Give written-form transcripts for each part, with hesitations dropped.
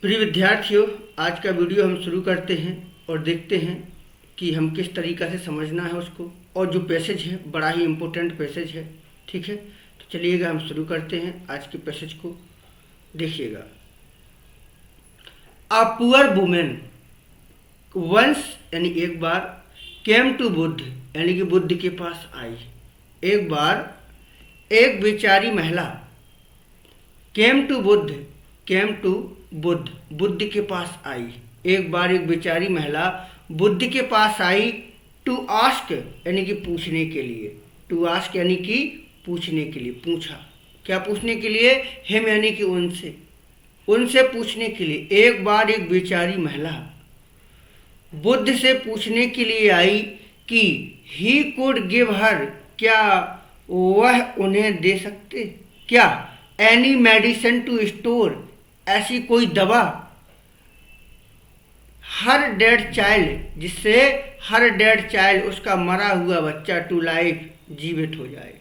प्रिय विद्यार्थियों, आज का वीडियो हम शुरू करते हैं और देखते हैं कि हम किस तरीक़ा से समझना है उसको। और जो पैसेज है बड़ा ही इम्पोर्टेंट पैसेज है, ठीक है। तो चलिएगा हम शुरू करते हैं आज के पैसेज को। देखिएगा, अ पुअर वुमेन वंस यानी एक बार, केम टू बुद्ध यानी कि बुद्ध के पास आई। एक बार एक बेचारी महिला, came to Buddha, came to Buddha, Buddha के पास आई। एक बार एक बेचारी महिला बुद्ध के पास आई, टू आस्क यानी कि पूछने के लिए। टू आस्क यानी कि पूछने के लिए, पूछा। क्या पूछने के लिए? हिम यानी कि उनसे, उनसे पूछने के लिए। एक बार एक बेचारी महिला बुद्ध से पूछने के लिए आई कि ही कुड गिव हर, क्या वह उन्हें दे सकते, क्या एनी मेडिसिन टू स्टोर, ऐसी कोई दवा, हर डेड चाइल्ड, जिससे हर डेड चाइल्ड उसका मरा हुआ बच्चा, टू लाइफ जीवित हो जाए,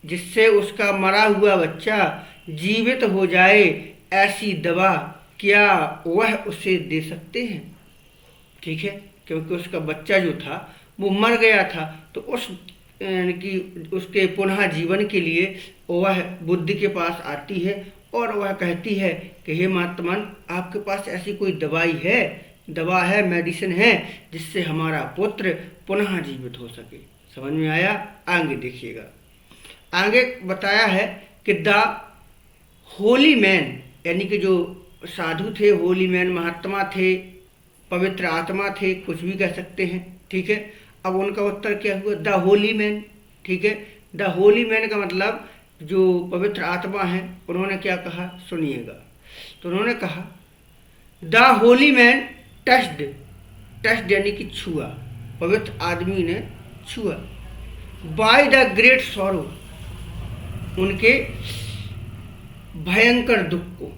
जिससे उसका मरा हुआ बच्चा जीवित हो जाए, ऐसी दवा क्या वह उसे दे सकते हैं। ठीक है, क्योंकि उसका बच्चा जो था वो मर गया था, तो उस यानी कि उसके पुनः जीवन के लिए वह बुद्ध के पास आती है और वह कहती है कि हे महात्मन, आपके पास ऐसी कोई दवाई है, दवा है, मेडिसिन है, जिससे हमारा पुत्र पुनः जीवित हो सके। समझ में आया? आगे देखिएगा, आगे बताया है कि द होली मैन यानी कि जो साधु थे, होली मैन महात्मा थे, पवित्र आत्मा थे, कुछ भी कह सकते हैं, ठीक है। अब उनका उत्तर क्या हुआ? द होली मैन, ठीक है। द होली मैन का मतलब जो पवित्र आत्मा है, उन्होंने क्या कहा सुनिएगा। तो उन्होंने कहा the holy man touched, touched यानी कि छुआ, पवित्र आदमी ने छुआ, बाय द ग्रेट सॉरो, उनके भयंकर दुख को,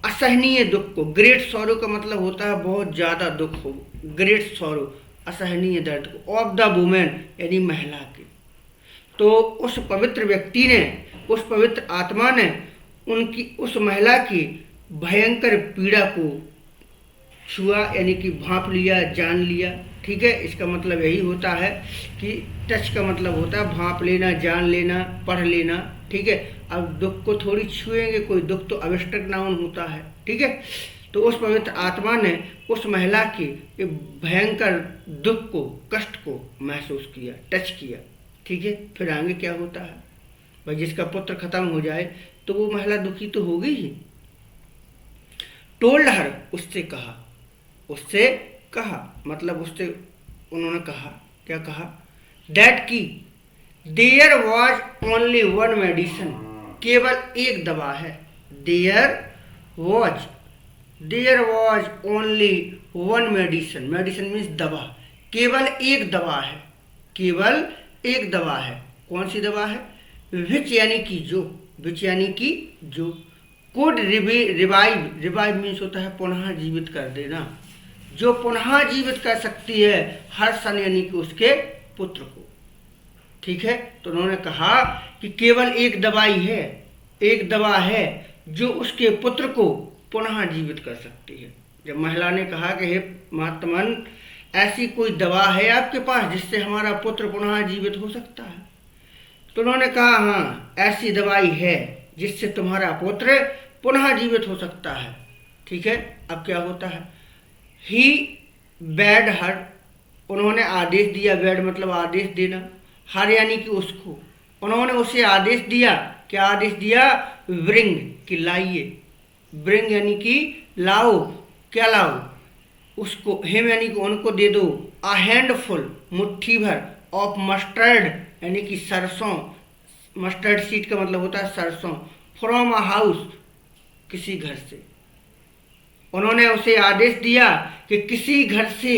असहनीय दुख को। ग्रेट सॉरो का मतलब होता है बहुत ज़्यादा दुख हो, ग्रेट सॉरो असहनीय दर्द को, ऑफ द वुमेन यानी महिला के। तो उस पवित्र व्यक्ति ने, उस पवित्र आत्मा ने उनकी, उस महिला की भयंकर पीड़ा को छुआ यानी कि भांप लिया, जान लिया, ठीक है। इसका मतलब यही होता है कि टच का मतलब होता है भांप लेना, जान लेना, पढ़ लेना, ठीक है। अब दुख को थोड़ी छुएंगे, कोई दुख तो अब्स्ट्रैक्ट नाउन होता है, ठीक है। तो उस पवित्र आत्मा ने उस महिला के भयंकर दुख को, कष्ट को महसूस किया, टच किया, ठीक है। फिर आगे क्या होता है भाई? जिसका पुत्र खत्म हो जाए तो वो महिला दुखी तो होगी ही। टोल्ड हर, उससे कहा, उससे कहा मतलब उससे उन्होंने कहा, क्या कहा? दैट की there was only one medicine, केवल एक दवा है। There was only one medicine, medicine means दवा, केवल एक दवा है, केवल एक दवा है। कौन सी दवा है? विच यानी कि जो, विच यानी कि जो, कुड रिवाइव, रिवाइव मीन्स होता है पुनः जीवित कर देना, जो पुनः जीवित कर सकती है हर सन यानी कि उसके पुत्र को, ठीक है। तो उन्होंने कहा कि केवल एक दवाई है, एक दवा है जो उसके पुत्र को पुनः जीवित कर सकती है। जब महिला ने कहा कि हे महात्मन, ऐसी कोई दवा है आपके पास जिससे हमारा पुत्र पुनः जीवित हो सकता है? तो उन्होंने कहा हाँ, ऐसी दवाई है जिससे तुम्हारा पुत्र पुनः जीवित हो सकता है, ठीक है। अब क्या होता है? ही बैड हर, उन्होंने आदेश दिया, बैड मतलब आदेश देना, हर यानी कि उसको, उन्होंने उसे आदेश दिया। क्या आदेश दिया? ब्रिंग कि लाइए, ब्रिंग यानी कि लाओ, क्या लाओ? उसको, हिम यानी कि उनको दे दो, अ हैंडफुल मुट्ठी भर, ऑफ मस्टर्ड यानी कि सरसों, मस्टर्ड सीड का मतलब होता है सरसों, फ्रॉम अ हाउस किसी घर से। उन्होंने उसे आदेश दिया कि किसी घर से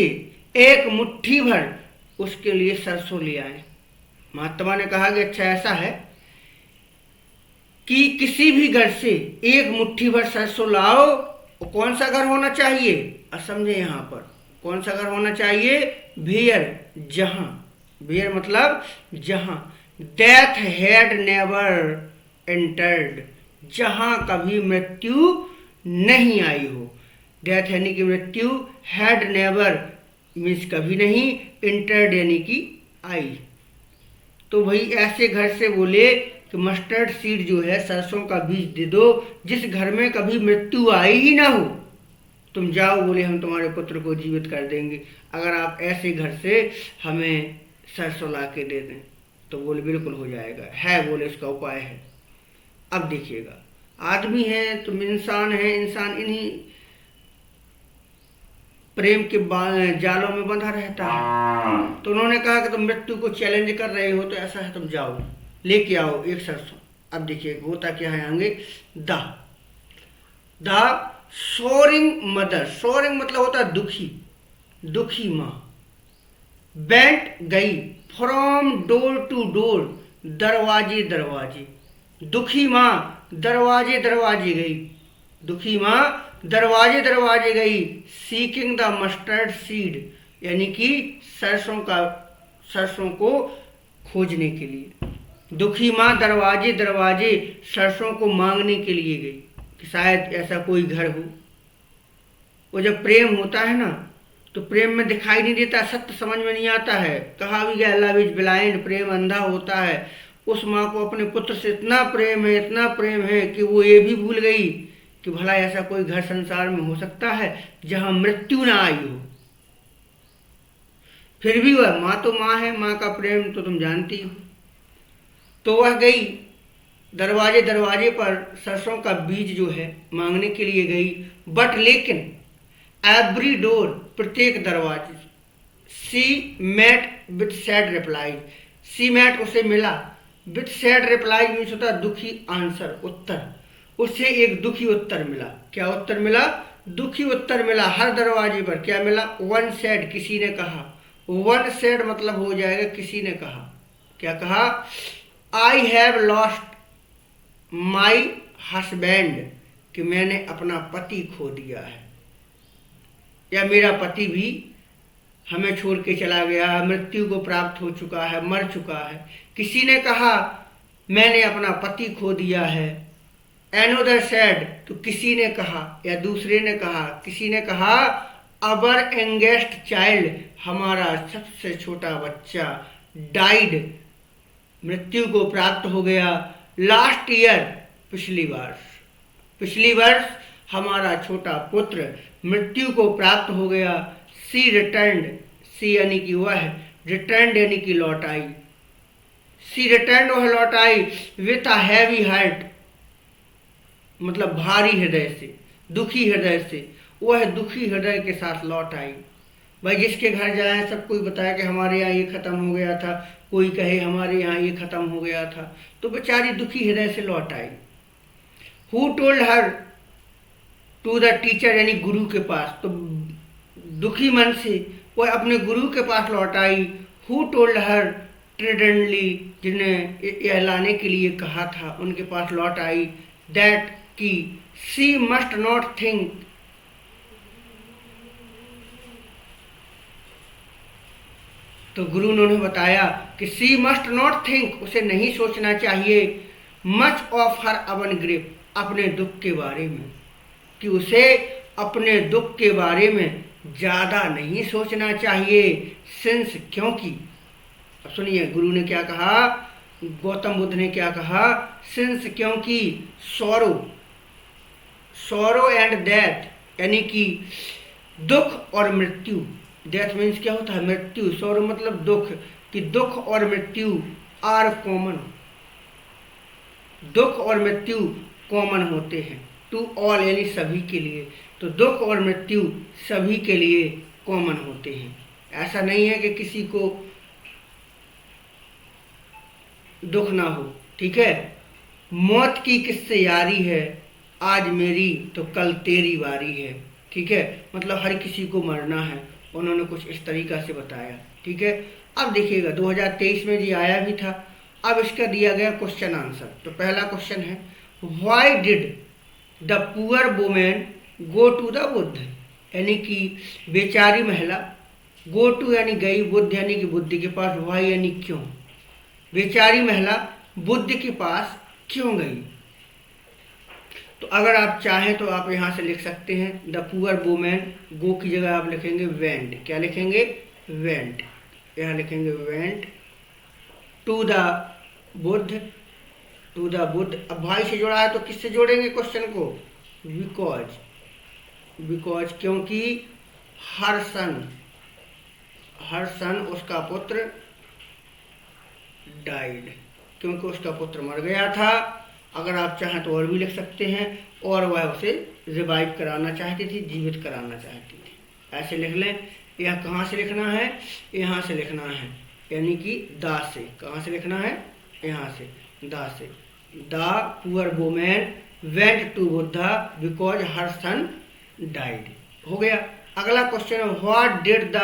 एक मुट्ठी भर उसके लिए सरसों ले आए। महात्मा ने कहा कि अच्छा ऐसा है कि किसी भी घर से एक मुट्ठी भर सरसों लाओ। और कौन सा घर होना चाहिए? समझे यहाँ पर, कौन सा घर होना चाहिए? वेयर, जहाँ, वेयर मतलब जहाँ, डेथ हैड नेवर एंटर्ड, जहाँ कभी मृत्यु नहीं आई हो। डेथ यानी कि मृत्यु, हैड नेवर मीन्स कभी नहीं, इंटर्ड यानी कि आई। तो भाई ऐसे घर से बोले कि मस्टर्ड सीड जो है, सरसों का बीज दे दो जिस घर में कभी मृत्यु आई ही ना हो। तुम जाओ, बोले हम तुम्हारे पुत्र को जीवित कर देंगे अगर आप ऐसे घर से हमें सरसों ला के दे दें। तो बोले बिल्कुल हो जाएगा, है बोले इसका उपाय है। अब देखिएगा, आदमी है तुम इंसान है, इंसान इन्हीं प्रेम के जालों में बंधा रहता है। तो उन्होंने कहा कि तुम मृत्यु को चैलेंज कर रहे हो, तो ऐसा है तुम जाओ लेके आओ एक सरसों। अब देखिए होता क्या है आगे, द सोरिंग मदर, सोरिंग मतलब होता है दुखी, दुखी माँ, बेंट गई, फ्रॉम डोर टू डोर, दरवाजे दरवाजे, दुखी माँ दरवाजे दरवाजे गई, दुखी माँ दरवाजे दरवाजे गई, सीकिंग द मस्टर्ड सीड यानी कि सरसों को खोजने के लिए। दुखी माँ दरवाजे दरवाजे सरसों को मांगने के लिए गई कि शायद ऐसा कोई घर हो। वो जब प्रेम होता है ना, तो प्रेम में दिखाई नहीं देता, सत्य समझ में नहीं आता है। कहा भी गया लव इज ब्लाइंड, प्रेम अंधा होता है। उस माँ को अपने पुत्र से इतना प्रेम है, इतना प्रेम है कि वो ये भी भूल गई कि भला ऐसा कोई घर संसार में हो सकता है जहां मृत्यु ना आई हो। फिर भी वह माँ तो माँ है, माँ का प्रेम तो तुम जानती हो। तो वह गई, दरवाजे दरवाजे पर सरसों का बीज जो है मांगने के लिए गई। बट लेकिन एवरी डोर, प्रत्येक दरवाजे, she met with sad reply, she met उसे मिला, विथ सैड रिप्लाई मीन्स होता है दुखी आंसर, उत्तर। उससे एक दुखी उत्तर मिला। क्या उत्तर मिला? दुखी उत्तर मिला। हर दरवाजे पर क्या मिला? वन सेड, किसी ने कहा। वन सेड मतलब हो जाएगा किसी ने कहा। क्या कहा? I have lost my husband, कि मैंने अपना पति खो दिया है, या मेरा पति भी हमें छोड़ के चला गया, मृत्यु को प्राप्त हो चुका है, मर चुका है। किसी ने कहा मैंने अपना पति खो दिया है। एनोदर सेड, तो किसी ने कहा या दूसरे ने कहा, किसी ने कहा अवर यंगेस्ट चाइल्ड, हमारा सबसे छोटा बच्चा, डाइड, मृत्यु को प्राप्त हो गया। लास्ट ईयर, पिछली वर्ष हमारा छोटा पुत्र मृत्यु को प्राप्त हो गया। सी रिटर्न्ड, सी यानी कि वह, रिटर्न्ड यानी कि लौट आई। सी रिटर्न्ड, वह लौट आई, विथ अ हैवी हार्ट, मतलब भारी हृदय से, दुखी हृदय से, वह दुखी हृदय के साथ लौट आई। भाई जिसके घर जाए सब कोई बताया कि हमारे यहाँ ये खत्म हो गया था, कोई कहे हमारे यहाँ ये खत्म हो गया था, तो बेचारी दुखी हृदय से लौट आई। Who told her, to the teacher यानी गुरु के पास, तो दुखी मन से वह अपने गुरु के पास लौट आई। हु टोल्ड हर ट्रेडेंटली, जिन्हें यह लाने के लिए कहा था, उनके पास लौट आई। दैट की सी मस्ट नॉट थिंक, तो गुरु ने उन्हें बताया कि सी मस्ट नॉट थिंक, उसे नहीं सोचना चाहिए, much of her own grief, अपने दुख के बारे में, कि उसे अपने दुख के बारे में ज़्यादा नहीं सोचना चाहिए। सिंस, क्योंकि, अब सुनिए गुरु ने क्या कहा, गौतम बुद्ध ने क्या कहा, सिंस क्योंकि, सॉरो एंड डेथ, यानी कि दुख और मृत्यु, डेथ मीन्स क्या होता है? मृत्यु। सॉरो मतलब दुख, कि दुख और मृत्यु आर कॉमन, दुख और मृत्यु कॉमन होते हैं, टू ऑल यानी सभी के लिए। तो दुख और मृत्यु सभी के लिए कॉमन होते हैं। ऐसा नहीं है कि किसी को दुख ना हो, ठीक है। मौत की किससे यारी है, आज मेरी तो कल तेरी बारी है, ठीक है। मतलब हर किसी को मरना है, उन्होंने कुछ इस तरीका से बताया, ठीक है। अब देखिएगा 2023 में जी आया भी था। अब इसका दिया गया क्वेश्चन आंसर। तो पहला क्वेश्चन है, why did the poor women go to the Buddha, यानी कि बेचारी महिला, गो टू यानी गई, बुद्ध यानी कि बुद्ध के पास, व्हाई यानी क्यों, बेचारी महिला बुद्ध के पास क्यों गई। तो अगर आप चाहें तो आप यहाँ से लिख सकते हैं द पुअर वुमेन, गो की जगह आप लिखेंगे वेंट। क्या लिखेंगे? वेंट। यहाँ लिखेंगे went to the Buddha, to the Buddha. अब भाई से जोड़ा है तो किससे जोड़ेंगे क्वेश्चन को? बिकॉज, बिकॉज क्योंकि हर सन उसका पुत्र डाइड, क्योंकि उसका पुत्र मर गया था। अगर आप चाहें तो और भी लिख सकते हैं, और वह उसे रिवाइव कराना चाहती थी, जीवित कराना चाहती थी। ऐसे लिख लें। यह कहाँ से लिखना है? यहाँ से लिखना है, यानी कि दा से। कहाँ से लिखना है? यहाँ से, दा से। The poor women went to Buddha because her son died. हो गया। अगला क्वेश्चन है what did the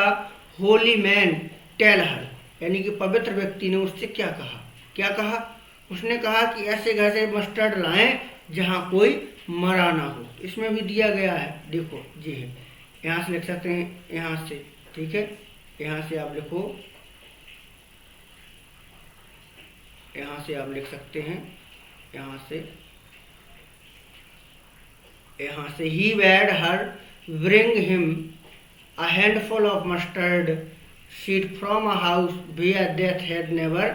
holy man tell her, यानी कि पवित्र व्यक्ति ने उससे क्या कहा? क्या कहा? उसने कहा कि ऐसे घर से मस्टर्ड लाएं जहाँ कोई मरा ना हो। इसमें भी दिया गया है, देखो जी है। यहाँ से लिख सकते हैं, यहाँ से, ठीक है। यहाँ से आप लिखो, यहाँ से आप लिख सकते हैं, यहाँ से ही bade her bring him a handful of mustard seed from a house where death had never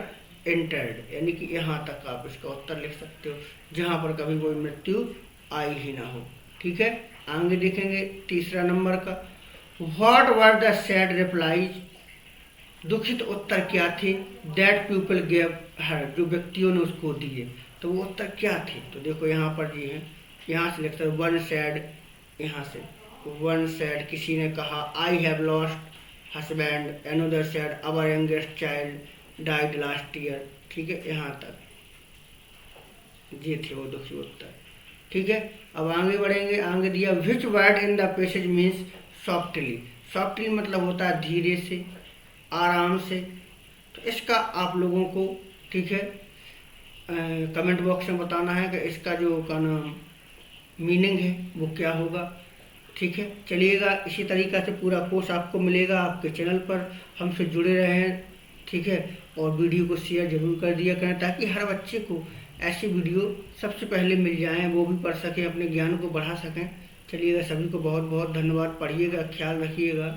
entered, यानी कि यहाँ तक आप इसका उत्तर लिख सकते हो, जहाँ पर कभी कोई मृत्यु आई ही ना हो। ठीक है, आगे देखेंगे तीसरा नंबर का। What were the sad replies, दुखित उत्तर क्या थे? That people gave her, जो व्यक्तियों ने उसको दिए, तो वो उत्तर क्या थे? तो देखो यहाँ पर जी है, यहाँ से लिखते हैं वन सैड, यहाँ से वन सैड किसी ने कहा I have lost husband, another said our youngest child died last year. ठीक है, यहाँ तक ये थे वो दुखी उत्तर। ठीक है, अब आगे बढ़ेंगे। आगे दिया which word in the passage means softly. Softly मतलब होता है धीरे से, आराम से। तो इसका आप लोगों को, ठीक है, कमेंट बॉक्स में बताना है कि इसका जो का नाम मीनिंग है वो क्या होगा। ठीक है, चलिएगा, इसी तरीक़ा से पूरा कोर्स आपको मिलेगा आपके चैनल पर। हमसे जुड़े रहें, ठीक है, और वीडियो को शेयर जरूर कर दिया करें ताकि हर बच्चे को ऐसी वीडियो सबसे पहले मिल जाएं, वो भी पढ़ सकें, अपने ज्ञान को बढ़ा सकें। चलिएगा, सभी को बहुत बहुत धन्यवाद। पढ़िएगा, ख्याल रखिएगा।